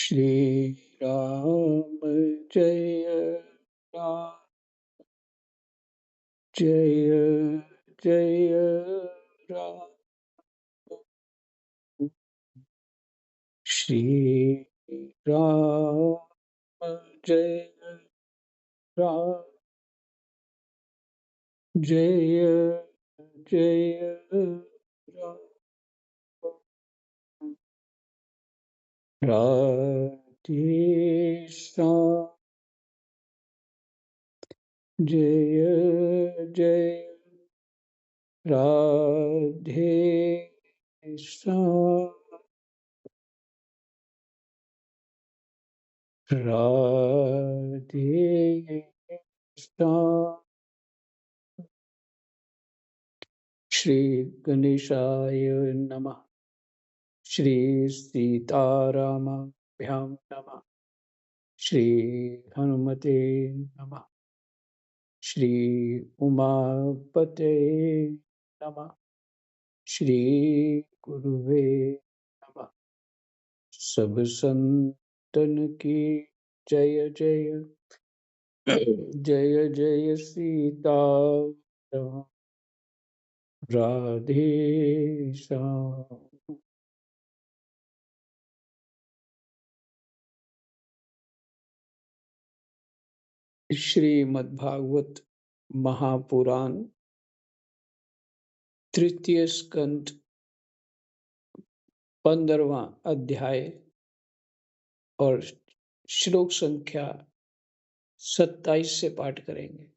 श्री राम जय राम जय जय राम। श्री राम जय राम जय जय राम। राधे श्याम जय जय राधे श्याम राधे श्याम। श्री गणेशाय नमः। श्री सीतारामाभ्यां नमः। श्री हनुमते नमः। श्री उमापते नमः। श्री गुरुवे नमः। सब संतन की जय जय जय जय सीता राधे श्याम। श्रीमद्भागवत महापुराण तृतीय स्कंद 15वां अध्याय और श्लोक संख्या 27 से पाठ करेंगे।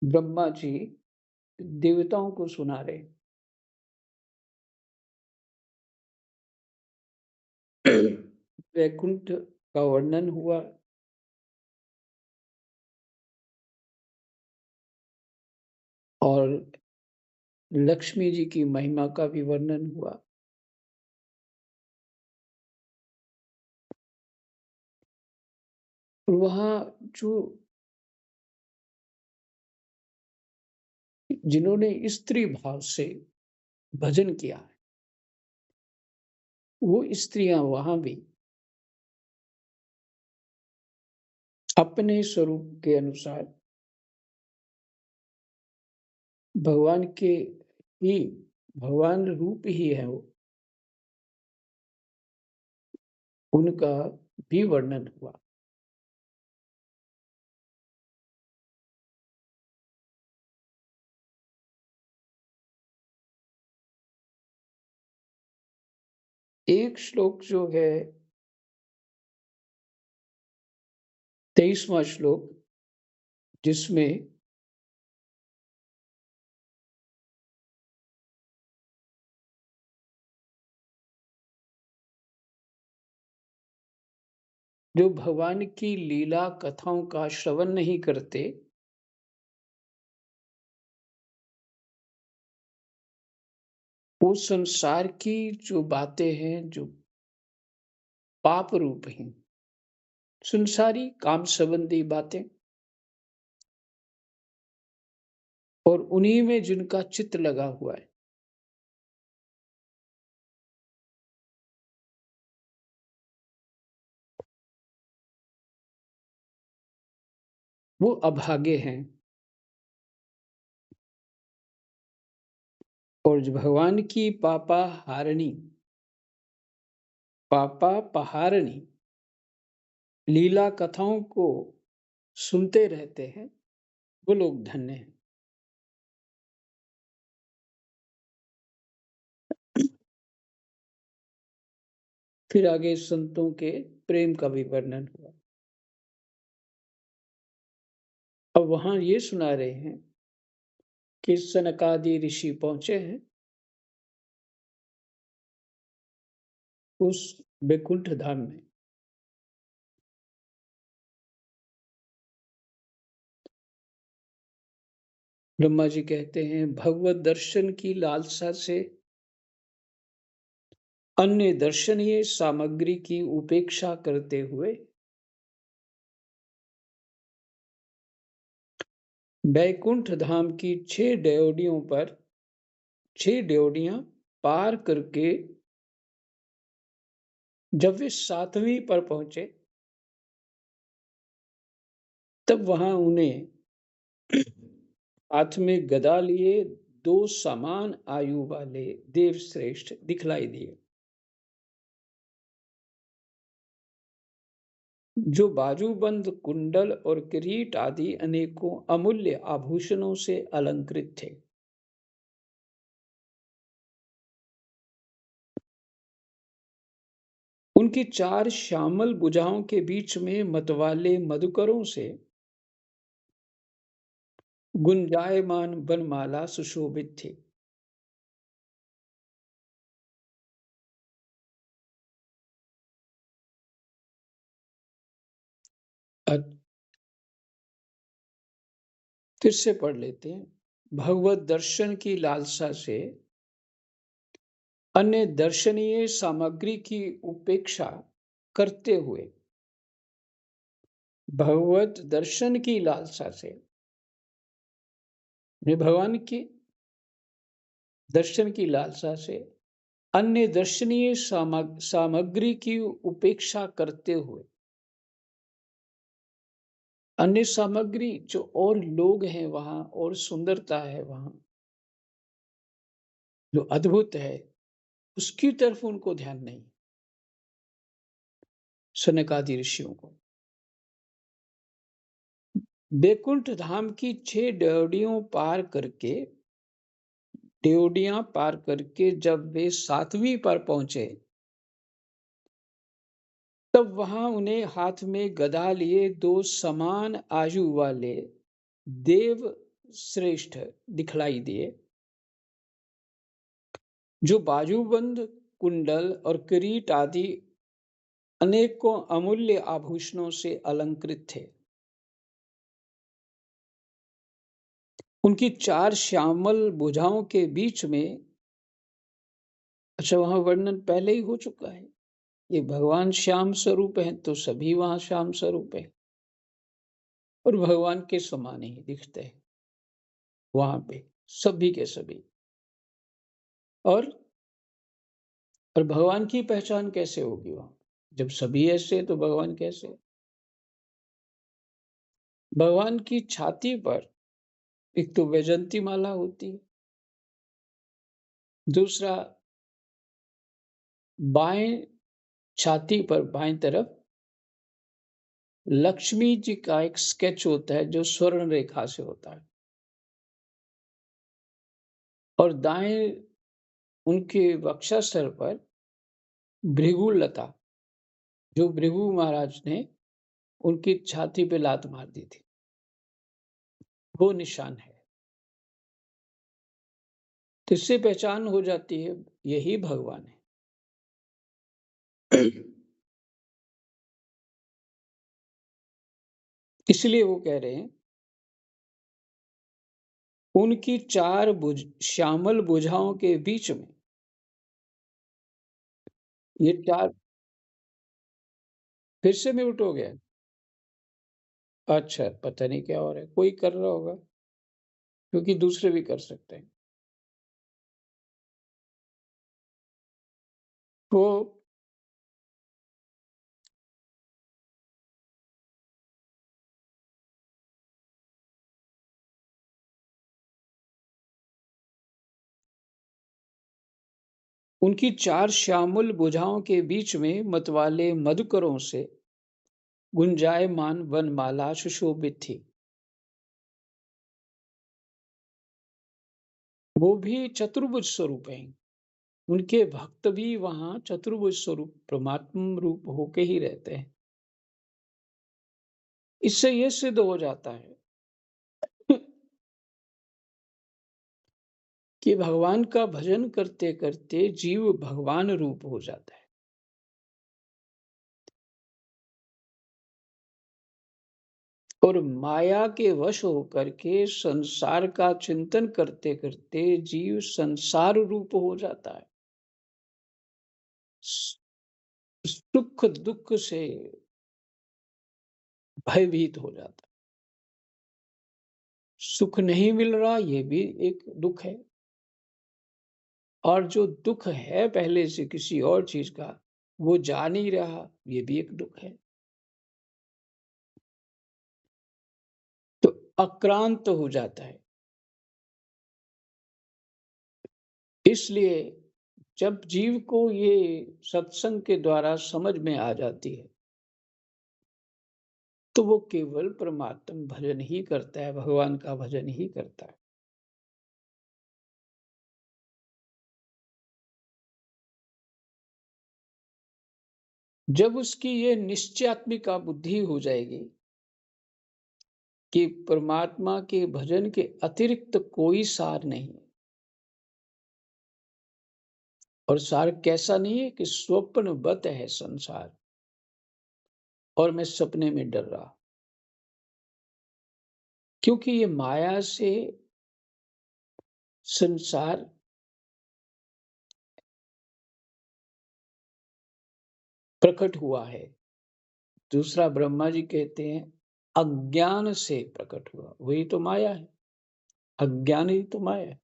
ब्रह्मा जी देवताओं को सुना रहे। वैकुंठ का वर्णन हुआ, और लक्ष्मी जी की महिमा का भी वर्णन हुआ। और वहां जो जिन्होंने स्त्री भाव से भजन किया है, वो स्त्रियां वहां भी अपने स्वरूप के अनुसार भगवान के ही भगवान रूप ही है, वो उनका भी वर्णन हुआ। एक श्लोक जो है 23वां श्लोक, जिसमें जो भगवान की लीला कथाओं का श्रवण नहीं करते, वो संसार की जो बातें हैं, जो पाप रूप हैं, संसारी काम संबंधी बातें, और उन्हीं में जिनका चित्त लगा हुआ है, वो अभागे हैं। और जो भगवान की पापा पहारणी लीला कथाओं को सुनते रहते हैं, वो लोग धन्य हैं। फिर आगे संतों के प्रेम का भी वर्णन हुआ। अब वहां ये सुना रहे हैं कि सनकादि ऋषि पहुंचे हैं उस वैकुंठ धाम में। ब्रह्मा जी कहते हैं, भगवत दर्शन की लालसा से अन्य दर्शनीय सामग्री की उपेक्षा करते हुए बैकुंठ धाम की 6 ड्योढ़ियां पार करके जब वे 7वीं पर पहुंचे, तब वहां उन्हें हाथ में गदा लिए 2 समान आयु वाले देवश्रेष्ठ दिखलाई दिए, जो बाजूबंद, कुंडल और किरीट आदि अनेकों अमूल्य आभूषणों से अलंकृत थे। उनकी 4 श्यामल भुजाओं के बीच में मतवाले मधुकरों से गुंजायमान वनमाला सुशोभित थी। फिर से पढ़ लेते हैं। भगवत दर्शन की लालसा से अन्य दर्शनीय सामग्री की उपेक्षा करते हुए, भगवत दर्शन की लालसा से भगवान की दर्शन की लालसा से अन्य दर्शनीय सामग्री की उपेक्षा करते हुए, अन्य सामग्री जो और लोग हैं वहां और सुंदरता है वहां जो अद्भुत है, उसकी तरफ उनको ध्यान नहीं। सनकादि ऋषियों को बैकुंठ धाम की 6 ड्योढ़ियां पार करके जब वे 7वीं पर पहुंचे, तब वहां उन्हें हाथ में गदा लिए 2 समान आयु वाले देव श्रेष्ठ दिखलाई दिए, जो बाजूबंद, कुंडल और किरीट आदि अनेकों अमूल्य आभूषणों से अलंकृत थे। उनकी 4 श्यामल भुजाओं के बीच में, अच्छा वहां वर्णन पहले ही हो चुका है। ये भगवान श्याम स्वरूप है तो सभी वहां श्याम स्वरूप है और भगवान के समान ही दिखते हैं वहां पे सभी के सभी। और और भगवान की पहचान कैसे होगी वहां जब सभी ऐसे तो भगवान कैसे? भगवान की छाती पर एक तो वैजंती माला होती है, दूसरा बाएं छाती पर बाएं तरफ लक्ष्मी जी का एक स्केच होता है जो स्वर्ण रेखा से होता है, और दाएं उनके वक्षस्थल पर भृगुलता, जो भृगु महाराज ने उनकी छाती पे लात मार दी थी, वो निशान है। तो इससे पहचान हो जाती है यही भगवान है। इसलिए वो कह रहे हैं उनकी 4 श्यामल भुजाओं के बीच में, ये 4 फिर से म्यूट हो गया। अच्छा पता नहीं क्या हो रहा है, कोई कर रहा होगा क्योंकि दूसरे भी कर सकते हैं। वो उनकी 4 श्यामल भुजाओं के बीच में मतवाले मधुकरों से गुंजायमान वनमाला सुशोभित थी। वो भी चतुर्भुज स्वरूप हैं। उनके भक्त भी वहां चतुर्भुज स्वरूप परमात्म रूप होके ही रहते हैं। इससे यह सिद्ध हो जाता है कि भगवान का भजन करते करते जीव भगवान रूप हो जाता है। और माया के वश होकर के संसार का चिंतन करते करते जीव संसार रूप हो जाता है, सुख दुख से भयभीत हो जाता है, सुख नहीं मिल रहा, ये भी एक दुख है। और जो दुख है पहले से किसी और चीज का, वो जा नहीं रहा, ये भी एक दुख है। तो अक्रांत हो जाता है। इसलिए जब जीव को ये सत्संग के द्वारा समझ में आ जाती है, तो वो केवल परमात्म भजन ही करता है, भगवान का भजन ही करता है। जब उसकी ये निश्चयात्मिका बुद्धि हो जाएगी कि परमात्मा के भजन के अतिरिक्त कोई सार नहीं है, और सार कैसा नहीं है कि स्वप्नवत है संसार और मैं सपने में डर रहा, क्योंकि ये माया से संसार प्रकट हुआ है। दूसरा ब्रह्मा जी कहते हैं अज्ञान से प्रकट हुआ, वही तो माया है। अज्ञान ही तो माया है।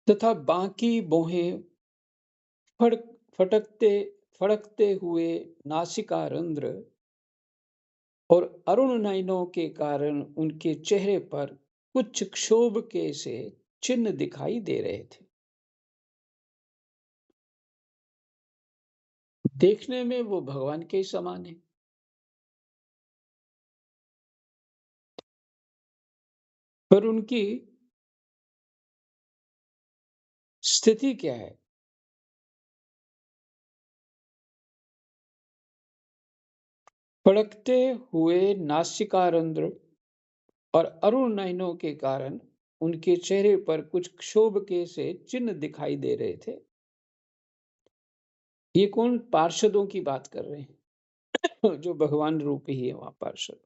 तथा बाकी बोहें फड़क फटकते फड़कते हुए नासिका रंध्र और अरुण नयनों के कारण उनके चेहरे पर कुछ क्षोभ के से चिन्ह दिखाई दे रहे थे। देखने में वो भगवान के ही समान है, पर उनकी स्थिति क्या है? फड़कते हुए नासिकारंध्र और अरुण नयनों के कारण उनके चेहरे पर कुछ क्षोभ के से चिन्ह दिखाई दे रहे थे। ये कौन पार्षदों की बात कर रहे हैं? जो भगवान रूप ही है वहां पार्षद।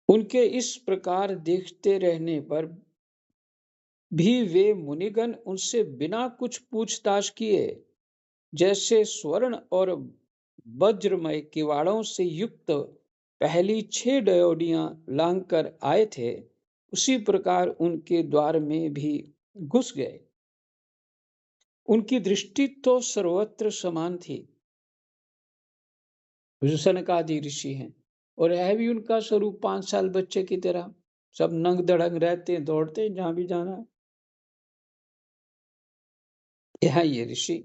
उनके इस प्रकार देखते रहने पर भी वे मुनिगण उनसे बिना कुछ पूछताछ किए जैसे स्वर्ण और वज्रमय किवाड़ों से युक्त पहली 6 ड्योढ़ियां लांग कर आए थे, उसी प्रकार उनके द्वार में भी घुस गए। उनकी दृष्टि तो सर्वत्र समान थी। जो सनकादि ऋषि हैं, और है भी उनका स्वरूप 5 साल बच्चे की तरह, सब नंग धड़ंग रहते हैं, दौड़ते हैं जहां भी जाना है। यहाँ ये ऋषि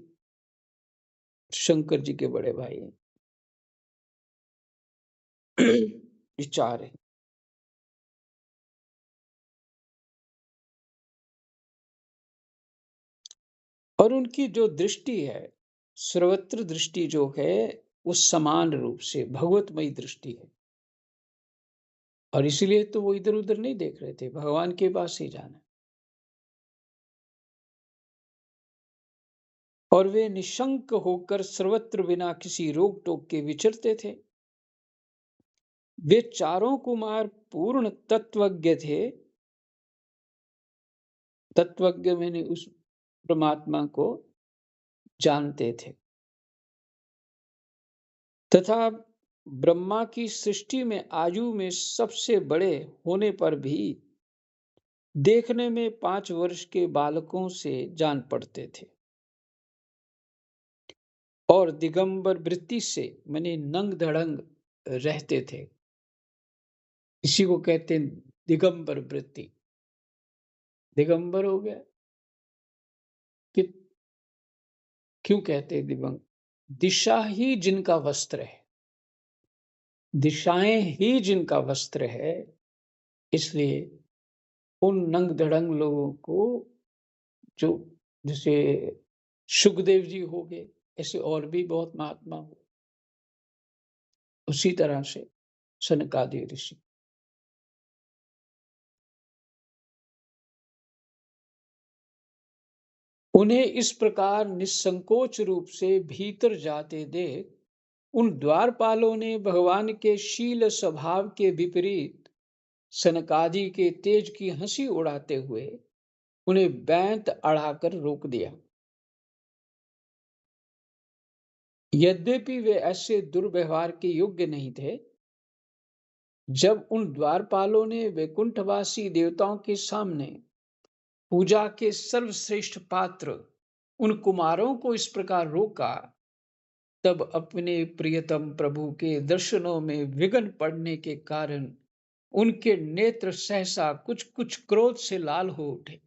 शंकर जी के बड़े भाई हैं। ये 4 है। और उनकी जो दृष्टि है, सर्वत्र दृष्टि जो है, वो समान रूप से भगवतमयी दृष्टि है। और इसीलिए तो वो इधर उधर नहीं देख रहे थे, भगवान के पास ही जाना। और वे निशंक होकर सर्वत्र बिना किसी रोक टोक के विचरते थे। वे चारों कुमार पूर्ण तत्वज्ञ थे। तत्वज्ञ मैंने उस परमात्मा को जानते थे, तथा ब्रह्मा की सृष्टि में आयु में सबसे बड़े होने पर भी देखने में 5 वर्ष के बालकों से जान पड़ते थे, और दिगंबर वृत्ति से माने नंग धड़ंग रहते थे। इसी को कहते हैं दिगंबर वृत्ति। दिगंबर हो गया कि क्यों कहते हैं दिगंबर? दिशा ही जिनका वस्त्र है, दिशाएं ही जिनका वस्त्र है, इसलिए उन नंग धड़ंग लोगों को, जो जैसे सुखदेव जी हो गए, ऐसे और भी बहुत महात्मा हो, उसी तरह से सनकादि ऋषि, उन्हें इस प्रकार निसंकोच रूप से भीतर जाते देख उन द्वारपालों ने भगवान के शील स्वभाव के विपरीत सनकादि के तेज की हंसी उड़ाते हुए उन्हें बैंत अड़ाकर रोक दिया। यद्यपि वे ऐसे दुर्व्यवहार के योग्य नहीं थे, जब उन द्वारपालों ने वैकुंठवासी देवताओं के सामने पूजा के सर्वश्रेष्ठ पात्र उन कुमारों को इस प्रकार रोका, तब अपने प्रियतम प्रभु के दर्शनों में विघ्न पड़ने के कारण उनके नेत्र सहसा कुछ कुछ क्रोध से लाल हो उठे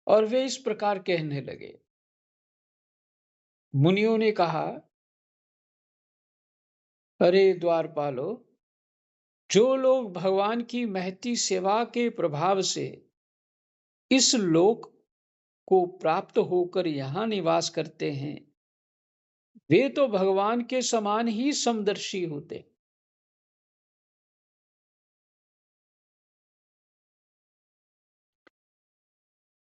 और वे इस प्रकार कहने लगे। मुनियों ने कहा, अरे द्वारपालो, जो लोग भगवान की महती सेवा के प्रभाव से इस लोक को प्राप्त होकर यहाँ निवास करते हैं, वे तो भगवान के समान ही समदर्शी होते।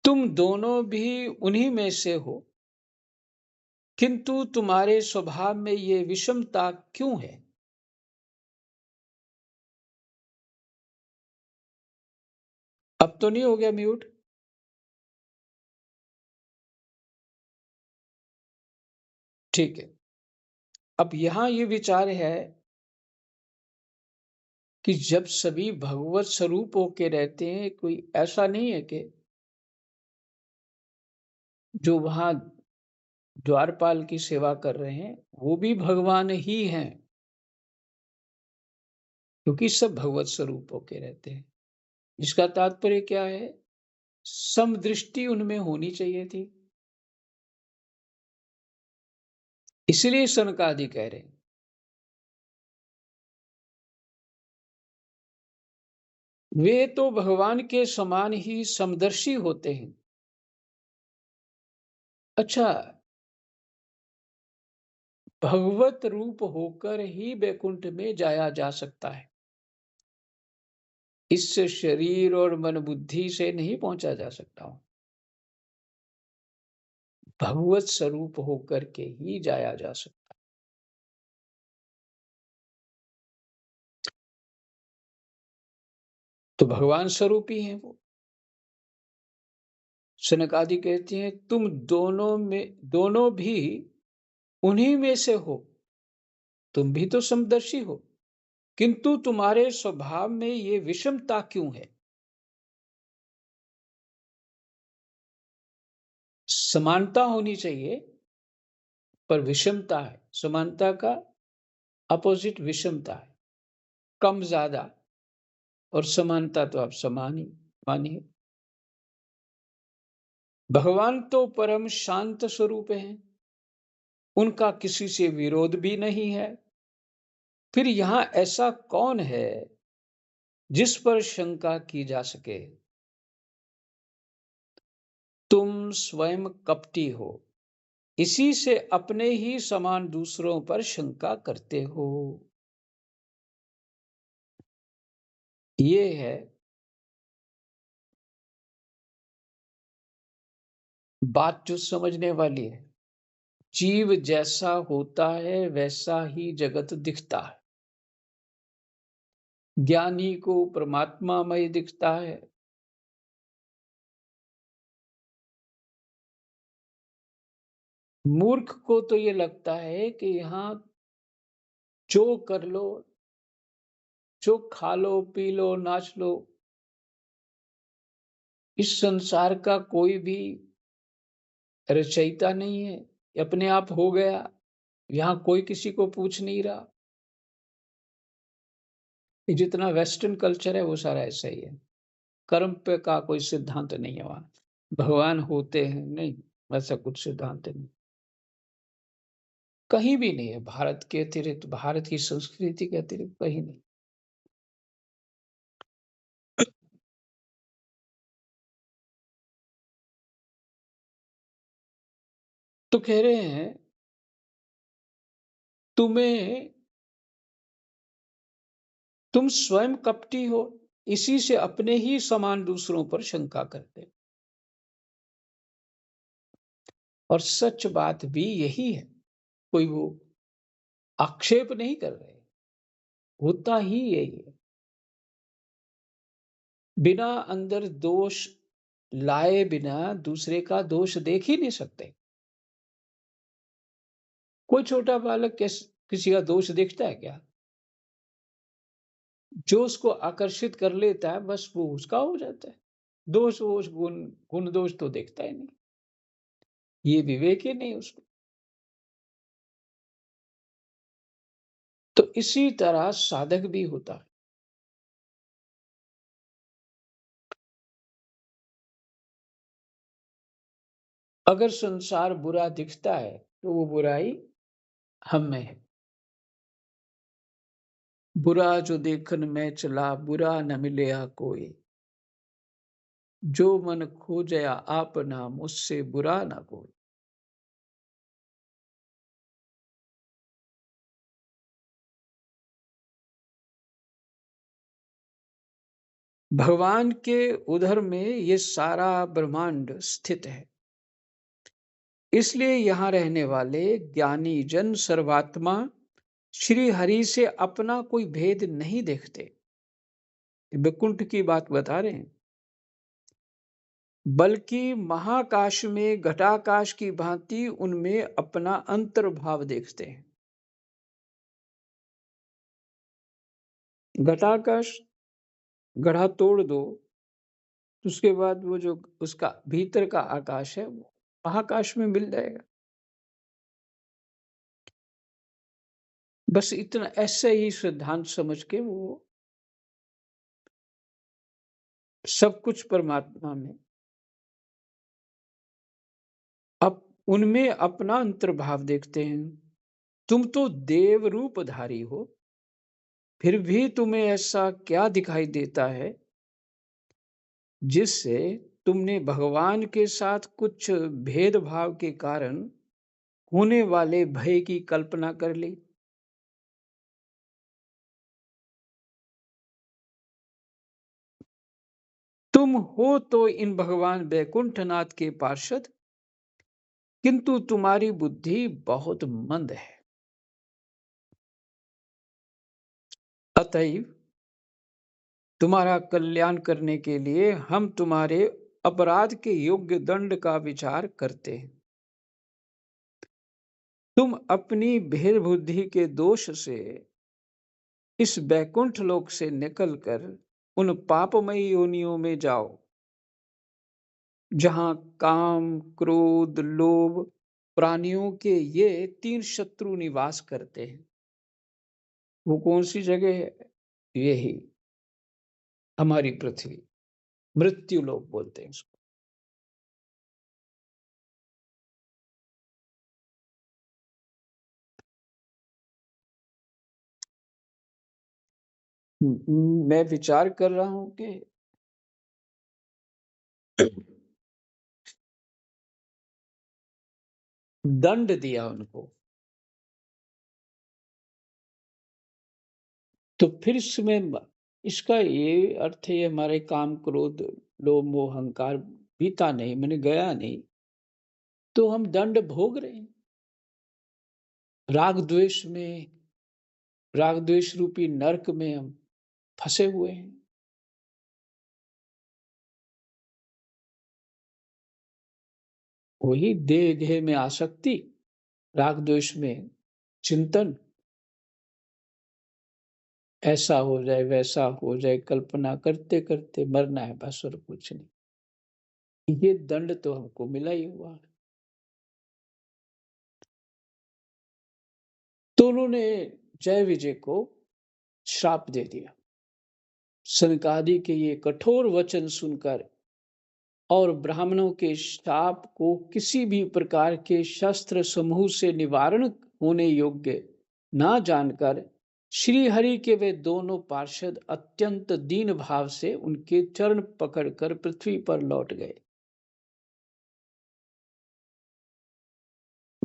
तुम दोनों भी उन्हीं में से हो, किंतु तुम्हारे स्वभाव में ये विषमता क्यों है? अब तो नहीं हो गया म्यूट? ठीक है। अब यहां ये विचार है कि जब सभी भगवत स्वरूप होके रहते हैं, कोई ऐसा नहीं है कि जो वहां द्वारपाल की सेवा कर रहे हैं वो भी भगवान ही हैं, क्योंकि सब भगवत स्वरूप होके रहते हैं। इसका तात्पर्य क्या है? समदृष्टि उनमें होनी चाहिए थी। इसलिए सनकादि कह रहे हैं, वे तो भगवान के समान ही समदर्शी होते हैं। अच्छा, भगवत रूप होकर ही वैकुंठ में जाया जा सकता है, इस शरीर और मन बुद्धि से नहीं पहुंचा जा सकता हूं। भगवत स्वरूप होकर के ही जाया जा सकता। तो भगवान स्वरूप ही है वो। सनकादि कहते हैं, तुम दोनों भी उन्हीं में से हो, तुम भी तो समदर्शी हो, किंतु तुम्हारे स्वभाव में ये विषमता क्यों है? समानता होनी चाहिए, पर विषमता है। समानता का अपोजिट विषमता है, कम ज्यादा। और समानता तो आप समान ही मानिए। भगवान तो परम शांत स्वरूप हैं, उनका किसी से विरोध भी नहीं है। फिर यहां ऐसा कौन है जिस पर शंका की जा सके? तुम स्वयं कपटी हो, इसी से अपने ही समान दूसरों पर शंका करते हो। ये है बात जो समझने वाली है। जीव जैसा होता है वैसा ही जगत दिखता है। ज्ञानी को परमात्मामय दिखता है, मूर्ख को तो ये लगता है कि यहाँ जो कर लो, जो खा लो, पी लो, नाच लो, इस संसार का कोई भी रचयिता नहीं है, अपने आप हो गया, यहाँ कोई किसी को पूछ नहीं रहा। ये जितना वेस्टर्न कल्चर है वो सारा ऐसा ही है। कर्म पे का कोई सिद्धांत नहीं है वहां। भगवान होते हैं, नहीं, वैसा कुछ सिद्धांत नहीं, कहीं भी नहीं है। भारत के अतिरिक्त, भारत की संस्कृति के अतिरिक्त कहीं नहीं। तो कह रहे हैं, तुम्हें तुम स्वयं कपटी हो, इसी से अपने ही समान दूसरों पर शंका करते। और सच बात भी यही है, कोई वो आक्षेप नहीं कर रहे, होता ही यही है। बिना अंदर दोष लाए बिना दूसरे का दोष देख ही नहीं सकते। कोई छोटा बालक किसी का दोष देखता है क्या? जो उसको आकर्षित कर लेता है बस वो उसका हो जाता है। दोष वोष गुण गुण दोष तो देखता ही नहीं। ये विवेक ही नहीं उसको। तो इसी तरह साधक भी होता है। अगर संसार बुरा दिखता है तो वो बुराई हम में है। बुरा जो देखन में चला बुरा न मिलया कोई, जो मन खोजया आपना मुझसे बुरा ना कोई। भगवान के उदर में ये सारा ब्रह्मांड स्थित है। इसलिए यहाँ रहने वाले ज्ञानी जन सर्वात्मा श्री हरि से अपना कोई भेद नहीं देखते। वैकुंठ की बात बता रहे हैं। बल्कि महाकाश में घटाकाश की भांति उनमें अपना अंतर्भाव देखते हैं। घटाकाश गढ़ा तोड़ दो तो उसके बाद वो जो उसका भीतर का आकाश है वो महाकाश में मिल जाएगा। बस इतना ऐसे ही सिद्धांत समझ के वो सब कुछ परमात्मा में अब उनमें अपना अंतर्भाव देखते हैं। तुम तो देव रूपधारी हो, फिर भी तुम्हें ऐसा क्या दिखाई देता है जिससे तुमने भगवान के साथ कुछ भेदभाव के कारण होने वाले भय की कल्पना कर ली। तुम हो तो इन भगवान वैकुंठनाथ के पार्षद, किंतु तुम्हारी बुद्धि बहुत मंद है। अतएव तुम्हारा कल्याण करने के लिए हम तुम्हारे अपराध के योग्य दंड का विचार करते हैं। तुम अपनी भेद बुद्धि के दोष से इस बैकुंठ लोक से निकलकर उन पापमयी योनियों में जाओ जहां काम क्रोध लोभ प्राणियों के ये तीन शत्रु निवास करते हैं। वो कौन सी जगह है? यही हमारी पृथ्वी, मृत्यु लोक बोलते हैं उसको। मैं विचार कर रहा हूं कि दंड दिया उनको तो फिर इसमें इसका ये अर्थ है हमारे काम क्रोध लोभ मोह अहंकार बीता नहीं, मैंने गया नहीं, तो हम दंड भोग रहे हैं। राग द्वेष में, राग द्वेष रूपी नरक में हम फंसे हुए हैं। वही देह घेह में आसक्ति, राग द्वेष में चिंतन, ऐसा हो जाए वैसा हो जाए कल्पना करते करते मरना है बस और कुछ नहीं। ये दंड तो हमको मिला ही हुआ है। तो उन्होंने जय विजय को श्राप दे दिया। सनकादि के ये कठोर वचन सुनकर और ब्राह्मणों के शाप को किसी भी प्रकार के शस्त्र समूह से निवारण होने योग्य ना जानकर श्री हरि के वे दोनों पार्षद अत्यंत दीन भाव से उनके चरण पकड़कर पृथ्वी पर लौट गए।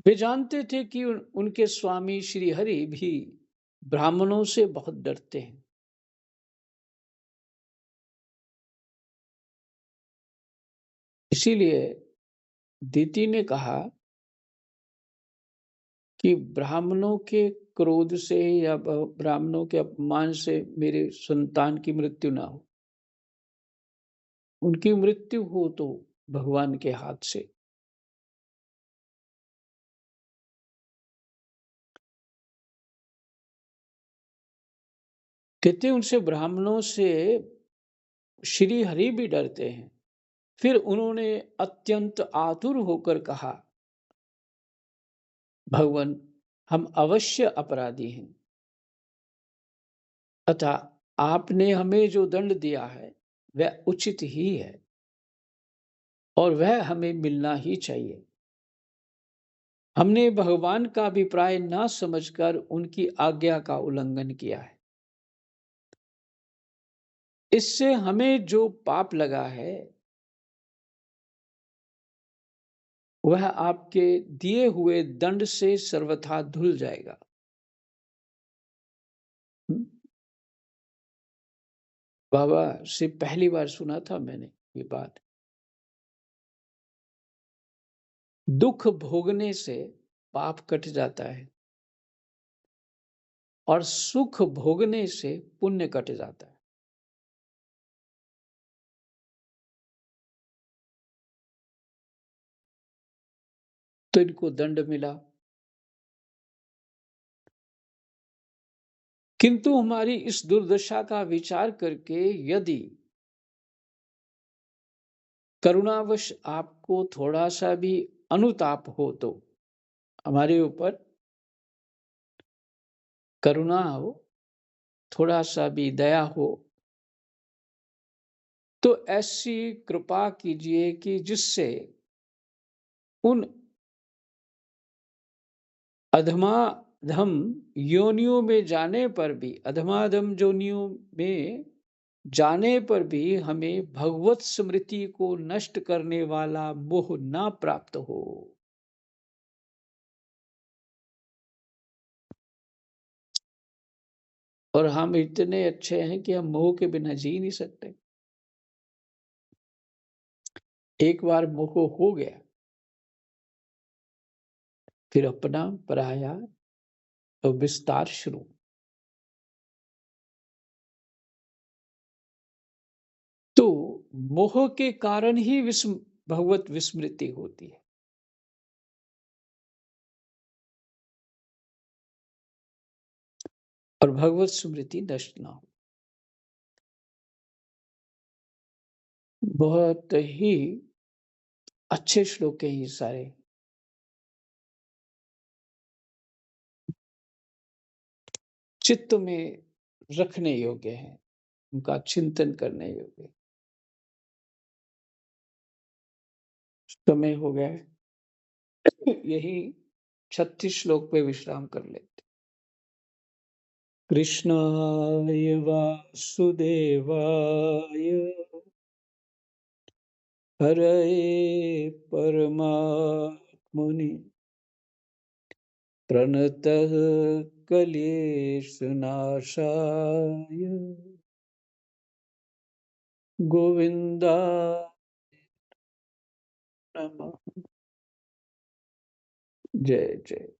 वे जानते थे कि उनके स्वामी श्री हरि भी ब्राह्मणों से बहुत डरते हैं। इसीलिए दीति ने कहा कि ब्राह्मणों के क्रोध से या ब्राह्मणों के अपमान से मेरे संतान की मृत्यु ना हो। उनकी मृत्यु हो तो भगवान के हाथ से। कहते उनसे ब्राह्मणों से श्री हरि भी डरते हैं। फिर उन्होंने अत्यंत आतुर होकर कहा, भगवान, हम अवश्य अपराधी हैं, तथा आपने हमें जो दंड दिया है वह उचित ही है और वह हमें मिलना ही चाहिए। हमने भगवान का अभिप्राय ना समझकर उनकी आज्ञा का उल्लंघन किया है। इससे हमें जो पाप लगा है वह आपके दिए हुए दंड से सर्वथा धुल जाएगा। हम्म, बाबा से पहली बार सुना था मैंने ये बात। दुख भोगने से पाप कट जाता है और सुख भोगने से पुण्य कट जाता है। तो इनको दंड मिला, किंतु हमारी इस दुर्दशा का विचार करके यदि करुणावश आपको थोड़ा सा भी अनुताप हो, तो हमारे ऊपर करुणा हो, थोड़ा सा भी दया हो, तो ऐसी कृपा कीजिए कि जिससे उन अधमाधम योनियों में जाने पर भी, अधमाधम योनियों में जाने पर भी हमें भगवत स्मृति को नष्ट करने वाला मोह ना प्राप्त हो। और हम इतने अच्छे हैं कि हम मोह के बिना जी नहीं सकते। एक बार मोह हो गया, फिर अपना पराया तो विस्तार शुरू। तो मोह के कारण ही भगवत विस्मृति होती है। और भगवत स्मृति नष्ट ना हो। बहुत ही अच्छे श्लोक हैं ये सारे। चित्त में रखने योग्य हैं, उनका चिंतन करने योग्य। समय हो गया है, यही 36 श्लोक पे विश्राम कर लेते। कृष्णाय वासुदेवाय हरये परमात्मने प्रणतः क्लेशनाशाय गोविन्दाय नमः। जय जय।